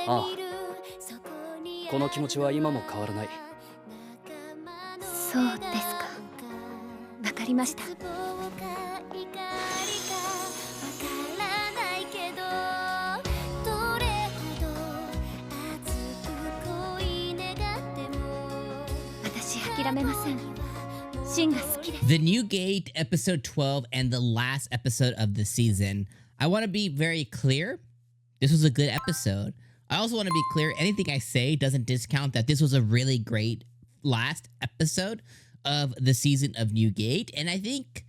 ああ、この気持ちは今も変わらない。そうですか。わかりました。私諦めません。シンが好きです。 The New Gate, episode 12, and the last episode of the season. I want to be very clear. This was a good episode. I also want to be clear. Anything I say doesn't discount that this was a really great last episode of the season of New Gate. And I think,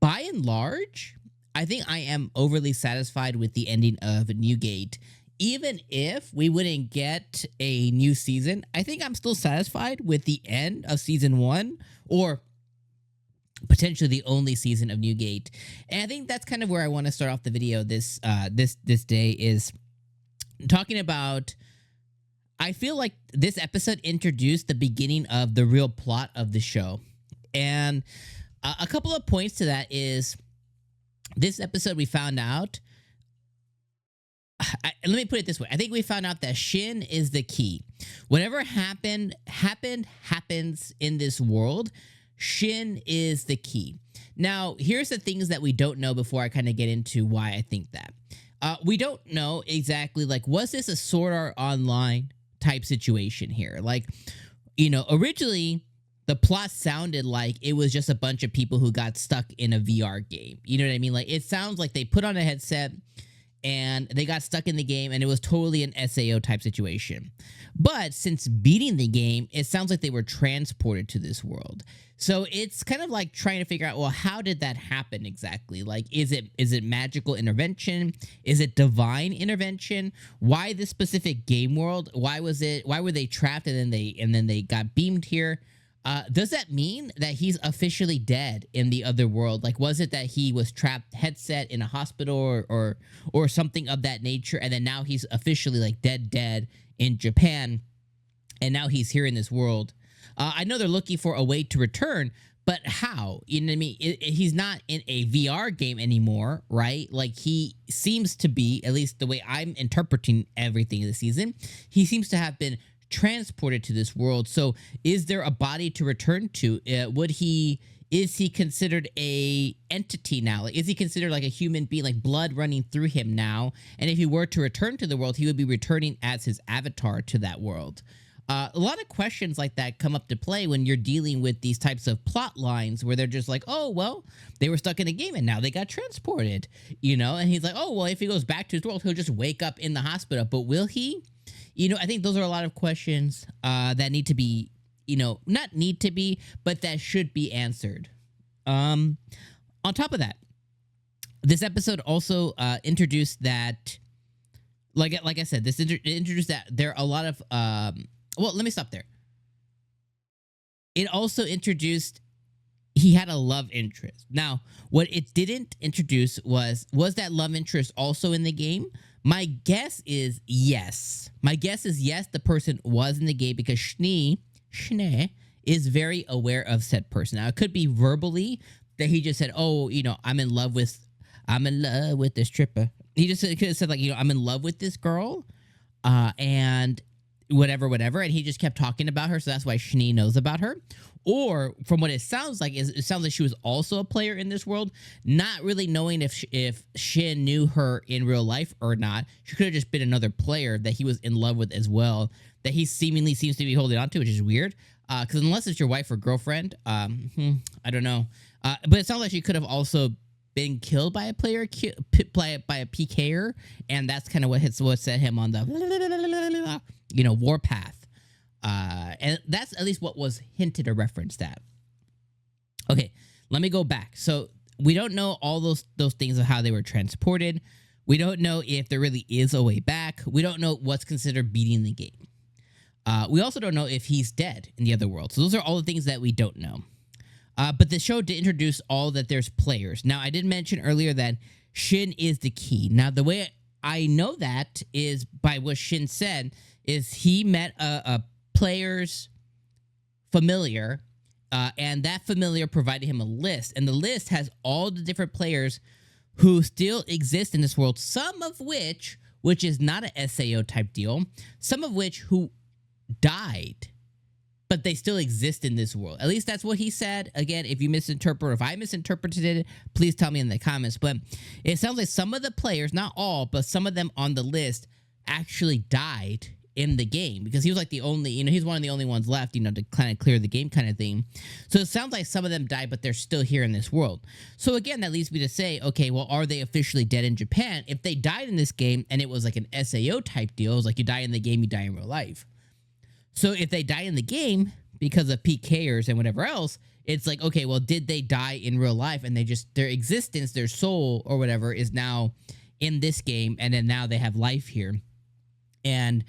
by and large, I think I am overly satisfied with the ending of New Gate. Even if we wouldn't get a new season, I think I'm still satisfied with the end of season 1, or potentially the only season of New Gate. And I think that's kind of where I want to start off the video this day, is talking about, I feel like this episode introduced the beginning of the real plot of the show. And a couple of points to that is, this episode we found out, let me put it this way. I think we found out that Shin is the key. Whatever happens in this world, Shin is the key. Now, here's the things that we don't know before I kind of get into why I think that. We don't know exactly, like, was this a Sword Art Online type situation here? Like, you know, originally the plot sounded like it was just a bunch of people who got stuck in a VR game. You know what I mean? Like, it sounds like they put on a headset and they got stuck in the game, and it was totally an SAO type situation. But since beating the game, it sounds like they were transported to this world. So it's kind of like trying to figure out, well, how did that happen exactly? Like, is it magical intervention? Is it divine intervention? Why this specific game world? Why were they trapped and then they got beamed here? Does that mean that he's officially dead in the other world? Like, was it that he was trapped headset in a hospital or something of that nature, and then now he's officially like dead in Japan, and now he's here in this world? I know they're looking for a way to return, but how? You know what I mean? He's not in a VR game anymore, right? Like, he seems to be, at least the way I'm interpreting everything in the season, he seems to have been transported to this world. So is there a body to return to? Is he considered a entity now? Like, is he considered like a human being, like blood running through him now? And if he were to return to the world, he would be returning as his avatar to that world. A lot of questions like that come up to play when you're dealing with these types of plot lines where they're just like, oh, well, they were stuck in a game and now they got transported, you know? And he's like, oh, well, if he goes back to his world, he'll just wake up in the hospital. But will he? You know, I think those are a lot of questions that need to be, you know, not need to be, but that should be answered. On top of that, this episode also introduced that, like I said, this introduced that there are a lot of, well, let me stop there. It also introduced he had a love interest. Now, what it didn't introduce was that love interest also in the game? My guess is yes. My guess is yes, the person was in the game because Schnee is very aware of said person. Now, it could be verbally that he just said, oh, you know, I'm in love with this tripper. He just could have said, like, you know, I'm in love with this girl, and whatever, and he just kept talking about her, so that's why Schnee knows about her. Or from what it sounds like, it sounds like she was also a player in this world, not really knowing if Shin knew her in real life or not. She could have just been another player that he was in love with as well, that he seemingly seems to be holding on to, which is weird. Because unless it's your wife or girlfriend, I don't know. But it sounds like she could have also been killed by a player, by a PKer, and that's kind of what set him on the, you know, warpath. And that's at least what was hinted or referenced at. Okay, let me go back. So we don't know all those things of how they were transported. We don't know if there really is a way back. We don't know what's considered beating the game. We also don't know if he's dead in the other world. So those are all the things that we don't know. But the show did introduce all that there's players. Now, I did mention earlier that Shin is the key. Now, the way I know that is by what Shin said, is he met a player's familiar, and that familiar provided him a list. And the list has all the different players who still exist in this world, some of which which is not a SAO type deal, some of which who died, but they still exist in this world. At least that's what he said. Again, if you misinterpret or if I misinterpreted it, please tell me in the comments. But it sounds like some of the players, not all, but some of them on the list actually died in the game, because he was like the only, he's one of the only ones left, to kind of clear the game kind of thing. So it sounds like some of them died, but they're still here in this world. So again, that leads me to say, okay, well, are they officially dead in Japan? If they died in this game and it was like an SAO type deal, it was like you die in the game, you die in real life. So if they die in the game because of PKers and whatever else, it's like, okay, well, did they die in real life and they just, their existence, their soul or whatever is now in this game, and then now they have life here. And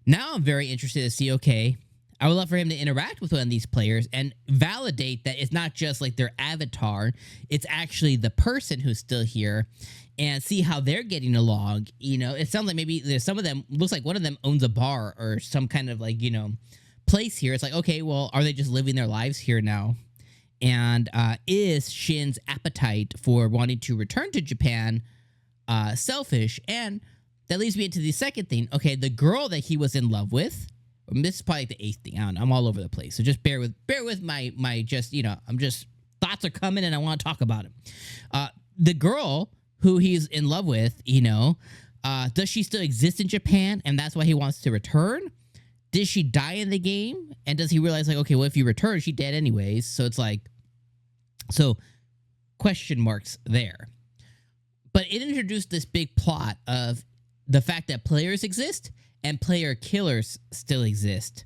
now I'm very interested to see, okay, I would love for him to interact with one of these players and validate that it's not just like their avatar, it's actually the person who's still here, and see how they're getting along. It sounds like maybe there's some of them, looks like one of them owns a bar or some kind of like, place here. It's like, okay, well, are they just living their lives here now? And is Shin's appetite for wanting to return to Japan selfish? And that leads me into the second thing. Okay, the girl that he was in love with, this is probably the 8th thing. I don't know, I'm all over the place. So just bear with my just, I'm just, thoughts are coming and I want to talk about it. The girl who he's in love with, does she still exist in Japan and that's why he wants to return? Did she die in the game? And does he realize like, okay, well, if you return, she's dead anyways. So it's like, so question marks there. But it introduced this big plot of the fact that players exist and player killers still exist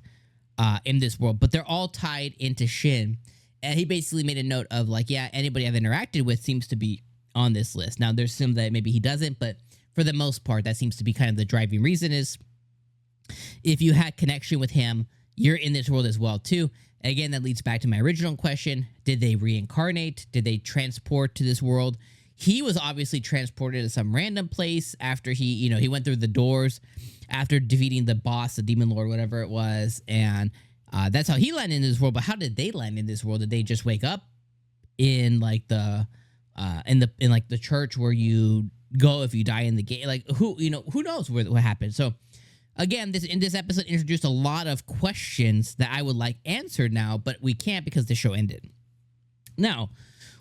in this world, but they're all tied into Shin. And he basically made a note of like, yeah, anybody I've interacted with seems to be on this list. Now, there's some that maybe he doesn't, but for the most part, that seems to be kind of the driving reason is if you had connection with him, you're in this world as well, too. Again, that leads back to my original question. Did they reincarnate? Did they transport to this world? He was obviously transported to some random place after he, he went through the doors after defeating the boss, the demon lord, whatever it was. And that's how he landed in this world. But how did they land in this world? Did they just wake up in like the church where you go if you die in the game? Like who knows what happened? So again, this episode introduced a lot of questions that I would like answered now, but we can't because the show ended. Now,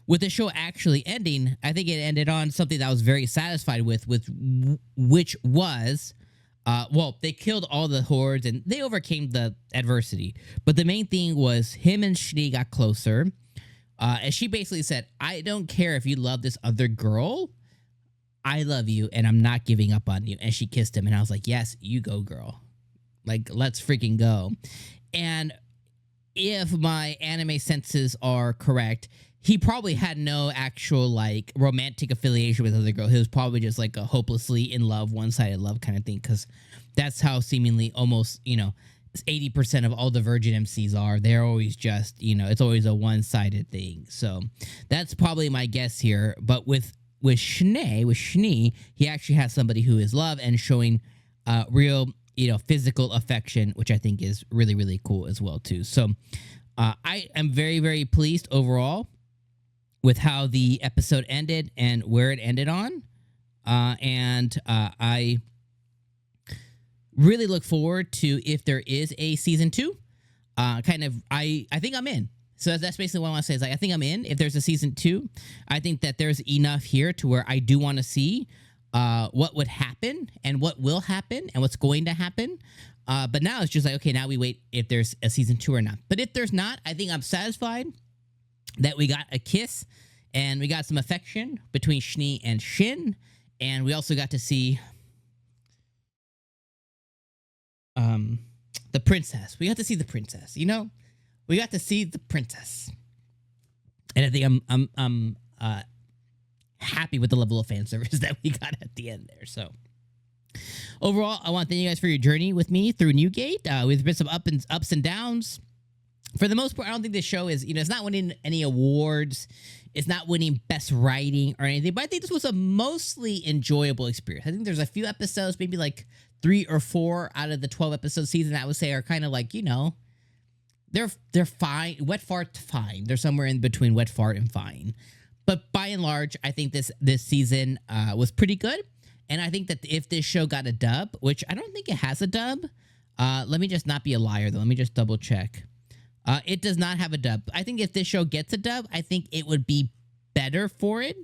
with the show actually ending, I think it ended on something that I was very satisfied with which was, well, they killed all the hordes and they overcame the adversity. But the main thing was him and Schnee got closer. And she basically said, I don't care if you love this other girl. I love you and I'm not giving up on you. And she kissed him and I was like, yes, you go, girl. Like, let's freaking go. And if my anime senses are correct, he probably had no actual like romantic affiliation with the other girl. He was probably just like a hopelessly in love, one-sided love kind of thing, because that's how seemingly almost, 80% of all the Virgin MCs are. They're always just, it's always a one-sided thing. So that's probably my guess here. But with Schnee, he actually has somebody who is love and showing real, physical affection, which I think is really, really cool as well too. So I am very, very pleased overall with how the episode ended and where it ended on. And I really look forward to if there is a season 2. I think I'm in. So that's basically what I want to say is like, I think I'm in. If there's a season 2, I think that there's enough here to where I do want to see what would happen and what will happen and what's going to happen. But now it's just like, okay, now we wait if there's a season 2 or not. But if there's not, I think I'm satisfied that we got a kiss and we got some affection between Schnee and Shin. And we also got to see the princess. We got to see the princess, We got to see the princess. And I think I'm happy with the level of fan service that we got at the end there. So overall, I want to thank you guys for your journey with me through Newgate. We've been some ups and downs. For the most part, I don't think this show is, it's not winning any awards. It's not winning best writing or anything. But I think this was a mostly enjoyable experience. I think there's a few episodes, maybe like 3 or 4 out of the 12 episode season I would say are kind of like, they're fine. Wet fart, fine. They're somewhere in between wet fart and fine. But by and large, I think this season was pretty good. And I think that if this show got a dub, which I don't think it has a dub, let me just not be a liar though. Let me just double check. It does not have a dub. I think if this show gets a dub, I think it would be better for it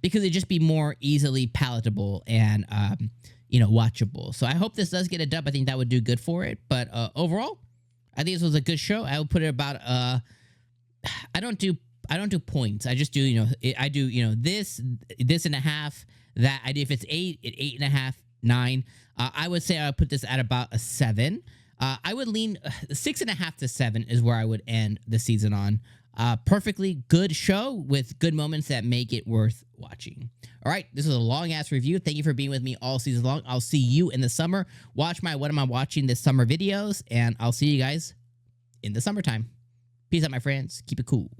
because it'd just be more easily palatable and, watchable. So I hope this does get a dub. I think that would do good for it. But overall, I think this was a good show. I would put it about, I don't do points. I just do, I do, this and a half, that I do. If it's 8, 8.5, 9. I would say I would put this at about a 7. I would lean 6.5 to 7 is where I would end the season on. Perfectly good show with good moments that make it worth watching. All right, this was a long-ass review. Thank you for being with me all season long. I'll see you in the summer. Watch my What Am I Watching This Summer videos, and I'll see you guys in the summertime. Peace out, my friends. Keep it cool.